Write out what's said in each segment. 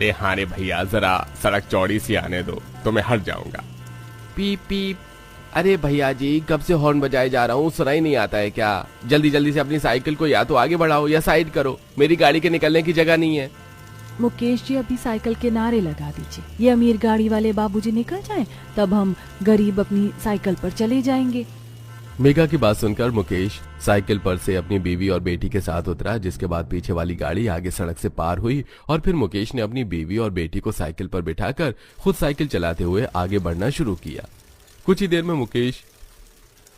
अरे हाँ रे भैया, जरा सड़क चौड़ी सी आने दो तो मैं हट जाऊंगा। पीप पीप। अरे भैया जी, कब से हॉर्न बजाए जा रहा हूँ, सुनाई नहीं आता है क्या? जल्दी जल्दी से अपनी साइकिल को या तो आगे बढ़ाओ या साइड करो, मेरी गाड़ी के निकलने की जगह नहीं है। मुकेश जी, अभी साइकिल के नारे लगा दीजिए, ये अमीर गाड़ी वाले बाबूजी निकल जाएं, तब हम गरीब अपनी साइकिल पर चले जाएंगे। मेघा की बात सुनकर मुकेश साइकिल पर से अपनी बीवी और बेटी के साथ उतरा, जिसके बाद पीछे वाली गाड़ी आगे सड़क से पार हुई और फिर मुकेश ने अपनी बीवी और बेटी को साइकिल पर बिठाकर खुद साइकिल चलाते हुए आगे बढ़ना शुरू किया। कुछ ही देर में मुकेश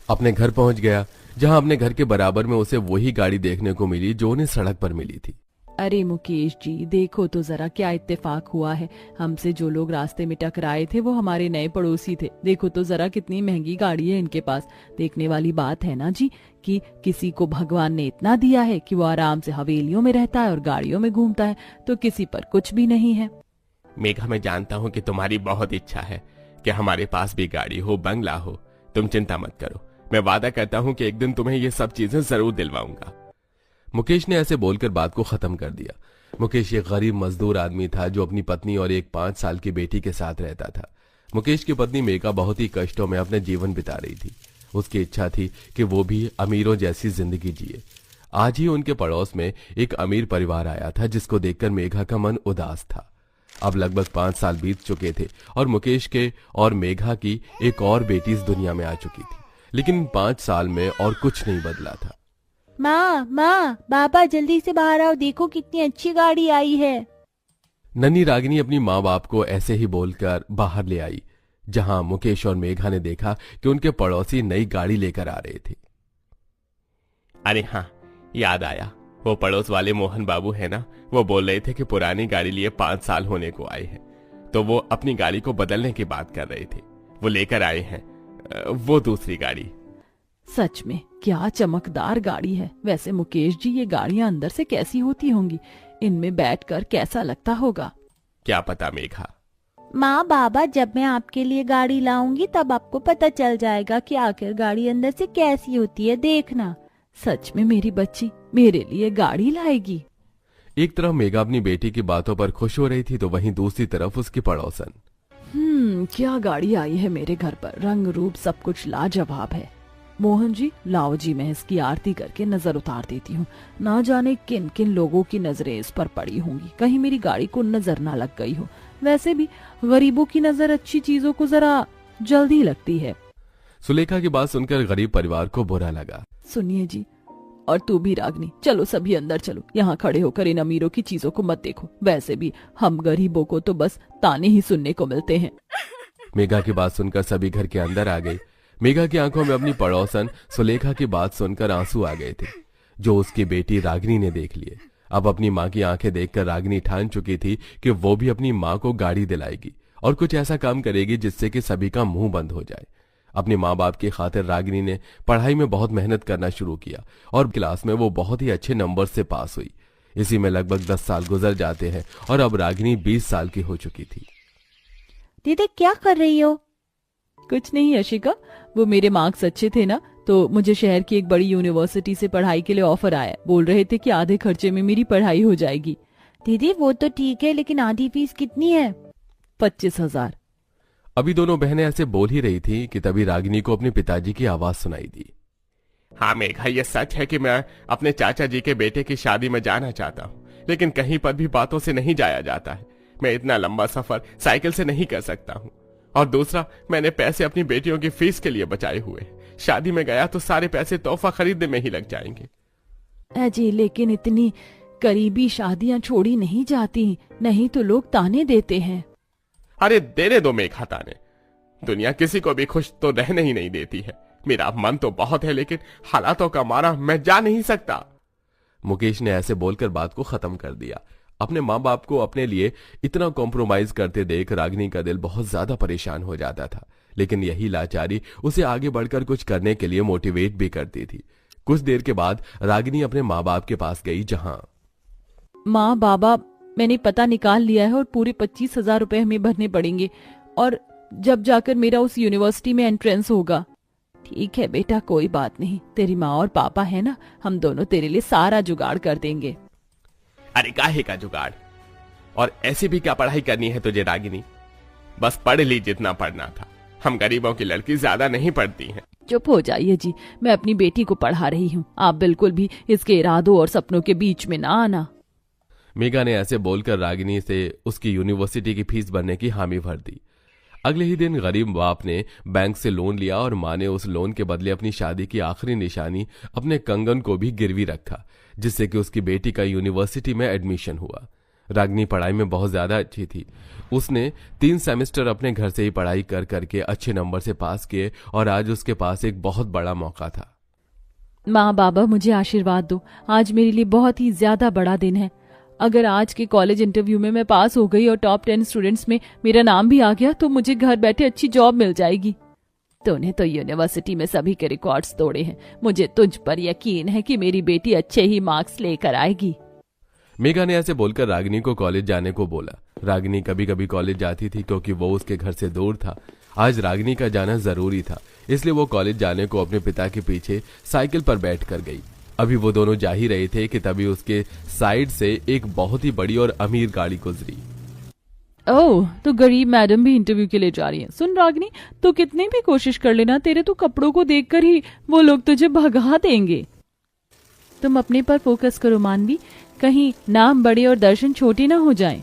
अपने घर पहुंच गया, जहां अपने घर के बराबर में उसे वही गाड़ी देखने को मिली जो उन्हें सड़क पर मिली थी। अरे मुकेश जी, देखो तो जरा क्या इत्तेफाक हुआ है। हमसे जो लोग रास्ते में टकराए थे वो हमारे नए पड़ोसी थे। देखो तो जरा कितनी महंगी गाड़ी है इनके पास। देखने वाली बात है ना जी कि किसी को भगवान ने इतना दिया है कि वो आराम से हवेलियों में रहता है और गाड़ियों में घूमता है, तो किसी पर कुछ भी नहीं है। मेघा, मैं जानता हूँ कि तुम्हारी बहुत इच्छा है कि हमारे पास भी गाड़ी हो, बंगला हो। तुम चिंता मत करो, मैं वादा करता हूँ कि एक दिन तुम्हें ये सब चीजें जरूर दिलवाऊंगा। मुकेश ने ऐसे बोलकर बात को खत्म कर दिया। मुकेश एक गरीब मजदूर आदमी था जो अपनी पत्नी और एक 5 साल की बेटी के साथ रहता था। मुकेश की पत्नी मेघा बहुत ही कष्टों में अपने जीवन बिता रही थी। उसकी इच्छा थी कि वो भी अमीरों जैसी जिंदगी जिए। आज ही उनके पड़ोस में एक अमीर परिवार आया था, जिसको देखकर मेघा का मन उदास था। अब लगभग 5 साल बीत चुके थे और मुकेश के और मेघा की एक और बेटी इस दुनिया में आ चुकी थी, लेकिन 5 साल में और कुछ नहीं बदला था। माँ, बाबा जल्दी से बाहर आओ, देखो कितनी अच्छी गाड़ी आई है। नन्ही रागिनी अपनी माँ बाप को ऐसे ही बोलकर बाहर ले आई, जहां मुकेश और मेघा ने देखा कि उनके पड़ोसी नई गाड़ी लेकर आ रहे थे। अरे हाँ, याद आया, वो पड़ोस वाले मोहन बाबू है ना, वो बोल रहे थे कि पुरानी गाड़ी लिए 5 साल होने को आए हैं, तो वो अपनी गाड़ी को बदलने की बात कर रहे थे। वो लेकर आए हैं वो दूसरी गाड़ी। सच में क्या चमकदार गाड़ी है। वैसे मुकेश जी, ये गाड़ियां अंदर से कैसी होती होंगी, इनमें बैठकर कैसा लगता होगा? क्या पता मेघा। माँ बाबा, जब मैं आपके लिए गाड़ी लाऊंगी तब आपको पता चल जाएगा कि आखिर गाड़ी अंदर से कैसी होती है, देखना। सच में मेरी बच्ची मेरे लिए गाड़ी लाएगी? एक तरफ मेघा अपनी बेटी की बातों पर खुश हो रही थी, तो वहीं दूसरी तरफ उसकी पड़ोसन। क्या गाड़ी आई है मेरे घर पर, रंग रूप सब कुछ लाजवाब है। मोहन जी, लाओ जी, मैं इसकी आरती करके नजर उतार देती हूँ। ना जाने किन किन लोगों की नजरें इस पर पड़ी होंगी, कहीं मेरी गाड़ी को नजर ना लग गई हो। वैसे भी गरीबों की नजर अच्छी चीजों को जरा जल्दी लगती है। सुलेखा की बात सुनकर गरीब परिवार को बुरा लगा। सुनिए जी, और तू भी रागनी, चलो सभी अंदर चलो। यहाँ खड़े होकर इन अमीरों की चीजों को मत देखो। वैसे भी हम गरीबों को तो बस ताने ही सुनने को मिलते हैं। मेघा की बात सुनकर सभी घर के अंदर आ गए। मेघा की आंखों में अपनी पड़ोसन सुलेखा की बात सुनकर आंसू आ गए थे, जो उसकी बेटी रागिनी ने देख लिए। अब अपनी माँ की आंखें देखकर रागिनी ठान चुकी थी कि वो भी अपनी माँ को गाड़ी दिलाएगी और कुछ ऐसा काम करेगी जिससे कि सभी का मुंह बंद हो जाए। अपने माँ बाप की खातिर रागिनी ने पढ़ाई में बहुत मेहनत करना शुरू किया और क्लास में वो बहुत ही अच्छे नंबर से पास हुई। इसी में लगभग 10 साल गुजर जाते हैं और अब रागिनी 20 साल की हो चुकी थी। दीदी क्या कर रही हो? कुछ नहीं अशिका, वो मेरे मार्क्स अच्छे थे ना, तो मुझे शहर की एक बड़ी यूनिवर्सिटी से पढ़ाई के लिए ऑफर आया। बोल रहे थे कि आधे खर्चे में मेरी पढ़ाई हो जाएगी। दीदी वो तो ठीक है, लेकिन आधी फीस कितनी है? 25,000। अभी दोनों बहनें ऐसे बोल ही रही थी कि तभी रागिनी को अपने पिताजी की आवाज सुनाई दी। हाँ मेघा, ये सच है कि मैं अपने चाचा जी के बेटे की शादी में जाना चाहता हूँ, लेकिन कहीं पर भी बातों से नहीं जाया जाता है। मैं इतना लंबा सफर साइकिल से नहीं कर सकता हूँ, और दूसरा, मैंने पैसे अपनी बेटियों की फीस के लिए बचाए हुए। शादी में गया तो सारे पैसे तोहफा खरीदने में ही लग जाएंगे। अजी, लेकिन इतनी करीबी शादियां छोड़ी नहीं जाती, नहीं तो लोग ताने देते हैं। अरे देने दो मेघा ताने, दुनिया किसी को भी खुश तो रहने ही नहीं देती है। मेरा मन तो बहुत है, लेकिन हालातों का मारा मैं जा नहीं सकता। मुकेश ने ऐसे बोलकर बात को खत्म कर दिया। अपने माँ बाप को अपने लिए इतना कॉम्प्रोमाइज करते देख रागिनी का दिल बहुत ज्यादा परेशान हो जाता था, लेकिन यही लाचारी उसे आगे बढ़कर कुछ करने के लिए मोटिवेट भी करती थी। कुछ देर के बाद रागिनी अपने माँ बाप के पास गई, जहां माँ बाबा, मैंने पता निकाल लिया है और पूरे 25,000 रुपए हमें भरने पड़ेंगे, और जब जाकर मेरा उस यूनिवर्सिटी में एंट्रेंस होगा। ठीक है बेटा, कोई बात नहीं, तेरी माँ और पापा है ना, हम दोनों तेरे लिए सारा जुगाड़ कर देंगे। अरे काहे का जुगाड़? और ऐसी भी क्या पढ़ाई करनी है तुझे रागिनी? बस पढ़ ली जितना पढ़ना था। हम गरीबों की लड़की ज्यादा नहीं पढ़ती हैं। चुप हो जाइए जी, मैं अपनी बेटी को पढ़ा रही हूँ। आप बिल्कुल भी इसके इरादों और सपनों के बीच में ना आना। मेघा ने ऐसे बोलकर रागिनी से उसकी यूनिवर्सिटी की फीस भरने की हामी भर दी। अगले ही दिन गरीब बाप ने बैंक से लोन लिया और माँ ने उस लोन के बदले अपनी शादी की आखिरी निशानी अपने कंगन को भी गिरवी रखा, जिससे कि उसकी बेटी का यूनिवर्सिटी में एडमिशन हुआ। रागिनी पढ़ाई में बहुत ज्यादा अच्छी थी। उसने 3 सेमेस्टर अपने घर से ही पढ़ाई कर करके अच्छे नंबर से पास किए और आज उसके पास एक बहुत बड़ा मौका था। माँ बाबा, मुझे आशीर्वाद दो। आज मेरे लिए बहुत ही ज्यादा बड़ा दिन है। अगर आज के कॉलेज इंटरव्यू में मैं पास हो गई और टॉप 10 स्टूडेंट्स में मेरा नाम भी आ गया तो मुझे घर बैठे अच्छी जॉब मिल जाएगी। तूने तो यूनिवर्सिटी में सभी के रिकॉर्ड्स तोड़े हैं। मुझे तुझ पर यकीन है कि मेरी बेटी अच्छे ही मार्क्स लेकर आएगी। मेघा ने ऐसे बोलकर रागिनी को कॉलेज जाने को बोला। रागिनी कभी कभी कॉलेज जाती थी क्योंकि वो उसके घर से दूर था। आज रागिनी का जाना जरूरी था, इसलिए वो कॉलेज जाने को अपने पिता के पीछे साइकिल पर बैठ कर गई। अभी वो दोनों जा ही रहे थे कि तभी उसके साइड से एक बहुत ही बड़ी और अमीर गाड़ी गुजरी। ओह, तो गरीब मैडम भी इंटरव्यू के लिए जा रही हैं। सुन रागिनी, तो कितनी भी कोशिश कर लेना, तेरे तो कपड़ों को देखकर ही वो लोग तुझे भगा देंगे। तुम अपने पर फोकस करो मानवी, कहीं नाम बड़े और दर्शन छोटे ना हो जाएं।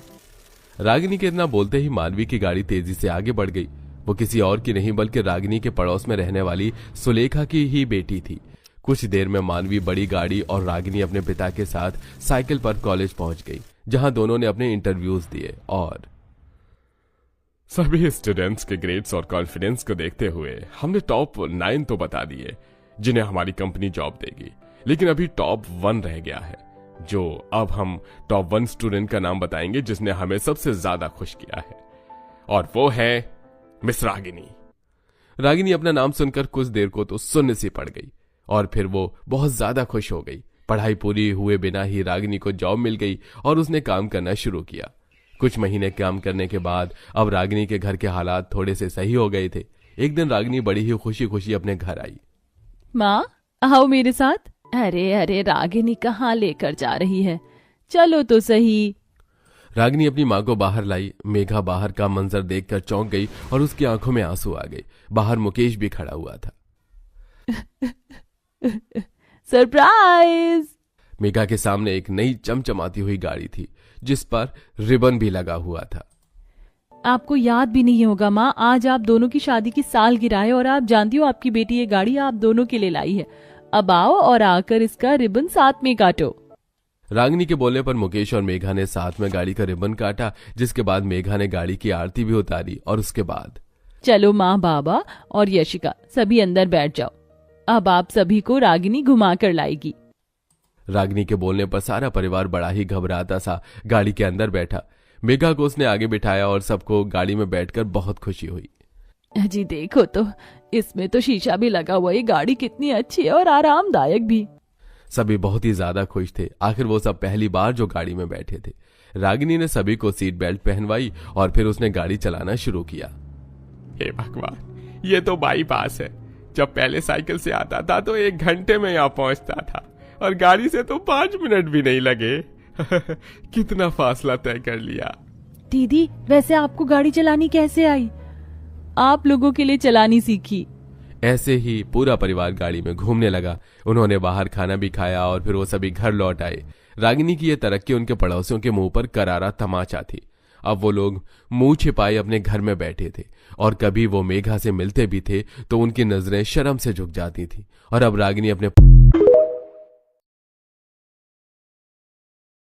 रागिनी के इतना बोलते ही मानवी की गाड़ी तेजी से आगे बढ़ गई। वो किसी और की नहीं बल्कि रागिनी के पड़ोस में रहने वाली सुलेखा की ही बेटी थी। कुछ देर में मानवी बड़ी गाड़ी और रागिनी अपने पिता के साथ साइकिल पर कॉलेज पहुंच गई, जहां दोनों ने अपने इंटरव्यूज दिए। और सभी स्टूडेंट्स के ग्रेड्स और कॉन्फिडेंस को देखते हुए हमने टॉप 9 तो बता दिए जिन्हें हमारी कंपनी जॉब देगी, लेकिन अभी टॉप 1 रह गया है। जो अब हम टॉप 1 स्टूडेंट का नाम बताएंगे जिसने हमें सबसे ज्यादा खुश किया है, और वो है मिस रागिनी। रागिनी अपना नाम सुनकर कुछ देर को तो सुन्न सी पड़ गई और फिर वो बहुत ज्यादा खुश हो गई। पढ़ाई पूरी हुए बिना ही रागिनी को जॉब मिल गई और उसने काम करना शुरू किया। कुछ महीने काम करने के बाद अब रागिनी के घर के हालात थोड़े से सही हो गए थे। एक दिन रागिनी बड़ी ही खुशी खुशी अपने घर आई। माँ, आओ मेरे साथ। अरे अरे, रागिनी कहाँ लेकर जा रही है? चलो तो सही। रागिनी अपनी माँ को बाहर लाई। मेघा बाहर का मंजर देखकर चौंक गई और उसकी आंखों में आंसू आ गए। बाहर मुकेश भी खड़ा हुआ था। सरप्राइज! मेघा के सामने एक नई चमचमाती हुई गाड़ी थी जिस पर रिबन भी लगा हुआ था। आपको याद भी नहीं होगा माँ, आज आप दोनों की शादी की सालगिरह है और आप जानती हो आपकी बेटी ये गाड़ी आप दोनों के लिए लाई है। अब आओ और आकर इसका रिबन साथ में काटो। रागिनी के बोलने पर मुकेश और मेघा ने साथ में गाड़ी का रिबन काटा, जिसके बाद मेघा ने गाड़ी की आरती भी उतारी और उसके बाद चलो माँ, बाबा और यशिका सभी अंदर बैठ जाओ। अब आप सभी को रागिनी घुमा कर लाएगी। रागिनी के बोलने पर सारा परिवार बड़ा ही घबराता सा गाड़ी के अंदर बैठा। मेघा को उसने आगे बिठाया और सबको गाड़ी में बैठकर बहुत खुशी हुई। जी देखो तो, इसमें तो शीशा भी लगा हुआ। ये गाड़ी कितनी अच्छी है और आरामदायक भी। सभी बहुत ही ज्यादा खुश थे। आखिर वो सब पहली बार जो गाड़ी में बैठे थे। रागिनी ने सभी को सीट बेल्ट पहनवाई और फिर उसने गाड़ी चलाना शुरू किया। हे भगवान, ये तो बाईपास है। जब पहले साइकिल से आता था तो 1 घंटे में यहाँ पहुंचता था और गाड़ी से तो 5 मिनट भी नहीं लगे। कितना फासला तय कर लिया। दीदी, वैसे आपको गाड़ी चलानी कैसे आई? आप लोगों के लिए चलानी सीखी। ऐसे ही पूरा परिवार गाड़ी में घूमने लगा। उन्होंने बाहर खाना भी खाया और फिर वो सभी घर लौट आए। रागिनी की यह तरक्की उनके पड़ोसियों के मुंह पर करारा तमाचा थी। अब वो लोग मुंह छिपाए अपने घर में बैठे थे और कभी वो मेघा से मिलते भी थे तो उनकी नजरें शर्म से झुक जाती थी। और अब रागिनी अपने